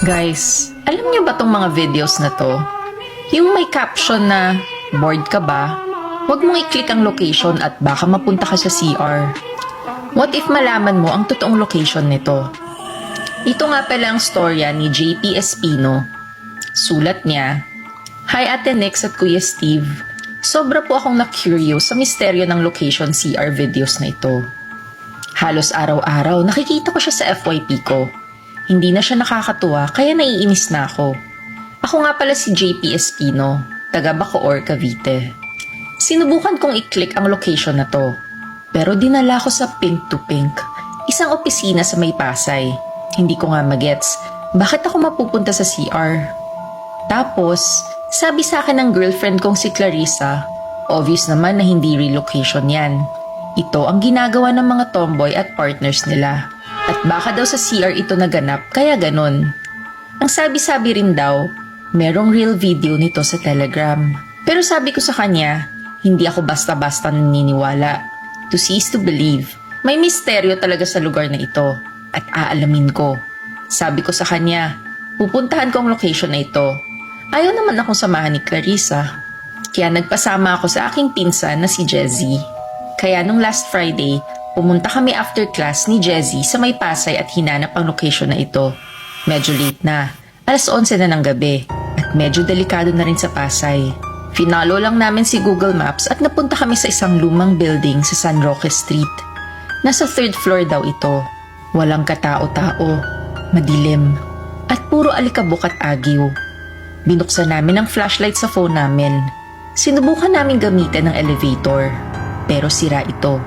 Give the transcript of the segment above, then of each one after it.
Guys, alam niyo ba tong mga videos na to? Yung may caption na, bored ka ba? Huwag mong i-click ang location at baka mapunta ka sa CR. What if malaman mo ang totoong location nito? Ito nga pala ang storya ni JP Espino. Sulat niya, Hi Ate Nix at Kuya Steve. Sobra po akong na-curious sa misteryo ng location CR videos na ito. Halos araw-araw nakikita ko siya sa FYP ko. Hindi na siya nakakatuwa kaya naiinis na ako. Ako nga pala si JP Espino, taga Bacoor, Cavite. Sinubukan kong i-click ang location na to. Pero dinala ko sa Pink to Pink, isang opisina sa May Pasay. Hindi ko nga magets, bakit ako mapupunta sa CR? Tapos, sabi sa akin ng girlfriend kong si Clarissa, obvious naman na hindi relocation yan. Ito ang ginagawa ng mga tomboy at partners nila. At baka daw sa CR ito naganap, kaya ganon. Ang sabi-sabi rin daw, merong real video nito sa Telegram. Pero sabi ko sa kanya, hindi ako basta-basta naniniwala. To see is to believe. May misteryo talaga sa lugar na ito. At aalamin ko. Sabi ko sa kanya, pupuntahan ko ang location na ito. Ayaw naman akong samahan ni Clarissa. Kaya nagpasama ako sa aking pinsan na si Jezzy. Kaya nung last Friday, pumunta kami after class ni Jezzy sa May Pasay at hinanap ang location na ito. Medyo late na. Alas 11 na ng gabi. At medyo delikado na rin sa Pasay. Finalo lang namin si Google Maps at napunta kami sa isang lumang building sa San Roque Street. Nasa 3rd floor daw ito. Walang katao-tao. Madilim. At puro alikabok at agiw. Binuksan namin ang flashlight sa phone namin. Sinubukan namin gamitin ng elevator. Pero sira ito.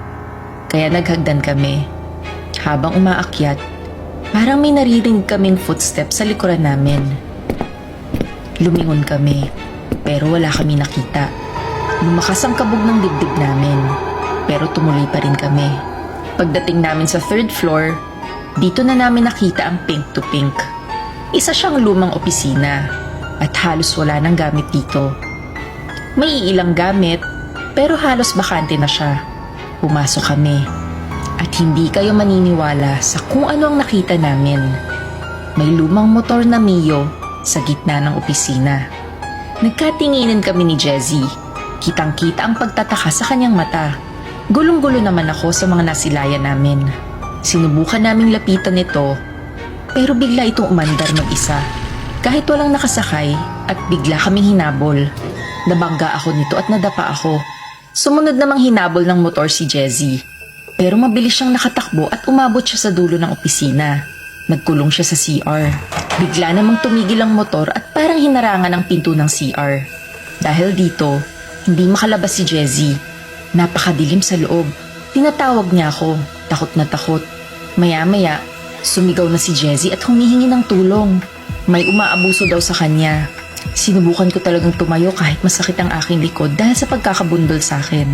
Kaya naghagdan kami. Habang umaakyat, parang may naririnig kaming footsteps sa likuran namin. Lumingon kami, pero wala kami nakita. Lumakas ang kabog ng dibdib namin, pero tumuloy pa rin kami. Pagdating namin sa 3rd floor, dito na namin nakita ang Pink to Pink. Isa siyang lumang opisina, at halos wala nang gamit dito. May ilang gamit, pero halos bakante na siya. Pumasok kami. At hindi kayo maniniwala sa kung ano ang nakita namin. May lumang motor na Mio sa gitna ng opisina. Nagkatinginan kami ni Jezzy. Kitang-kita ang pagtataka sa kanyang mata. Gulong-gulo naman ako sa mga nasilayan namin. Sinubukan naming lapitan ito, pero bigla itong umandar mag-isa. Kahit walang nakasakay at bigla kaming hinabol. Nabangga ako nito at nadapa ako. Sumunod namang hinabol ng motor si Jezzy. Pero mabilis siyang nakatakbo at umabot siya sa dulo ng opisina. Nagkulong siya sa CR. Bigla namang tumigil ang motor at parang hinarangan ang pinto ng CR. Dahil dito, hindi makalabas si Jezzy. Napakadilim sa loob. Tinatawag niya ako, takot na takot. Maya-maya, sumigaw na si Jezzy at humihingi ng tulong. May umaabuso daw sa kanya. Sinubukan ko talagang tumayo kahit masakit ang aking likod dahil sa pagkakabundol sa akin.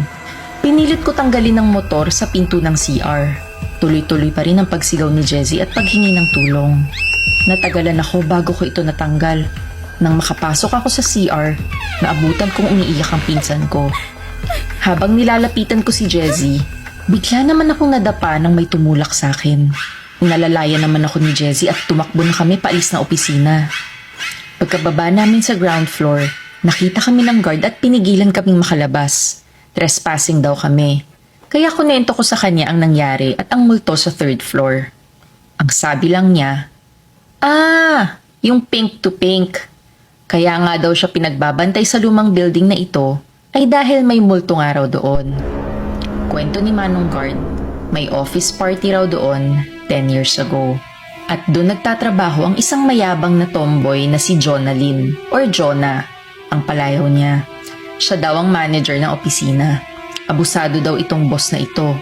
Pinilit ko tanggalin ang motor sa pinto ng CR. Tuloy-tuloy pa rin ang pagsigaw ni Jezzy at paghingi ng tulong. Natagalan ako bago ko ito natanggal. Nang makapasok ako sa CR, naabutan kong umiiyak ang pinsan ko. Habang nilalapitan ko si Jezzy, bigla naman akong nadapa nang may tumulak sa akin. Nalalayan naman ako ni Jezzy at tumakbo na kami paalis na opisina. Pagkababa namin sa ground floor, nakita kami ng guard at pinigilan kaming makalabas. Trespassing daw kami. Kaya kunento ko sa kanya ang nangyari at ang multo sa 3rd floor. Ang sabi lang niya, yung Pink to Pink. Kaya nga daw siya pinagbabantay sa lumang building na ito ay dahil may multo nga raw doon. Kwento ni Manong Guard, may office party raw doon 10 years ago. At doon nagtatrabaho ang isang mayabang na tomboy na si Jonalyn or Jonah, ang palayaw niya. Siya daw ang manager ng opisina. Abusado daw itong boss na ito.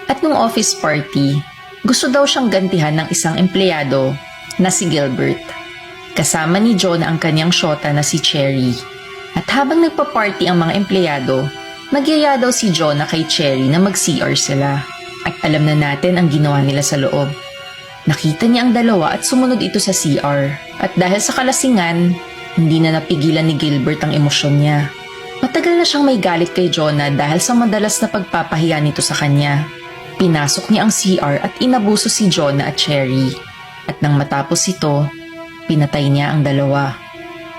At nung office party, gusto daw siyang gantihan ng isang empleyado na si Gilbert. Kasama ni Jonah ang kanyang syota na si Cherry. At habang nagpa-party ang mga empleyado, nagyaya daw si Jonah kay Cherry na mag-CR sila. At alam na natin ang ginawa nila sa loob. Nakita niya ang dalawa at sumunod ito sa CR. At dahil sa kalasingan, hindi na napigilan ni Gilbert ang emosyon niya. Matagal na siyang may galit kay Jonah dahil sa madalas na pagpapahiya nito sa kanya. Pinasok niya ang CR at inabuso si Jonah at Cherry. At nang matapos ito, pinatay niya ang dalawa.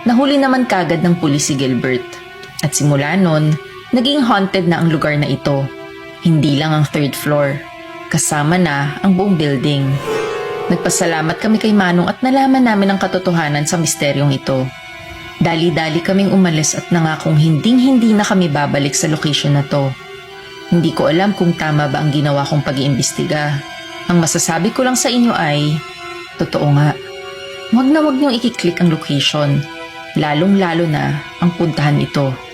Nahuli naman kagad ng pulis si Gilbert. At simula nun, naging haunted na ang lugar na ito. Hindi lang ang 3rd floor, kasama na ang buong building. Nagpasalamat kami kay Manong at nalaman namin ang katotohanan sa misteryong ito. Dali-dali kaming umalis at nangakong hinding-hindi na kami babalik sa location na to. Hindi ko alam kung tama ba ang ginawa kong pag-iimbestiga. Ang masasabi ko lang sa inyo ay, totoo nga. Huwag na huwag niyong ikiklik ang location, lalong-lalo na ang puntahan ito.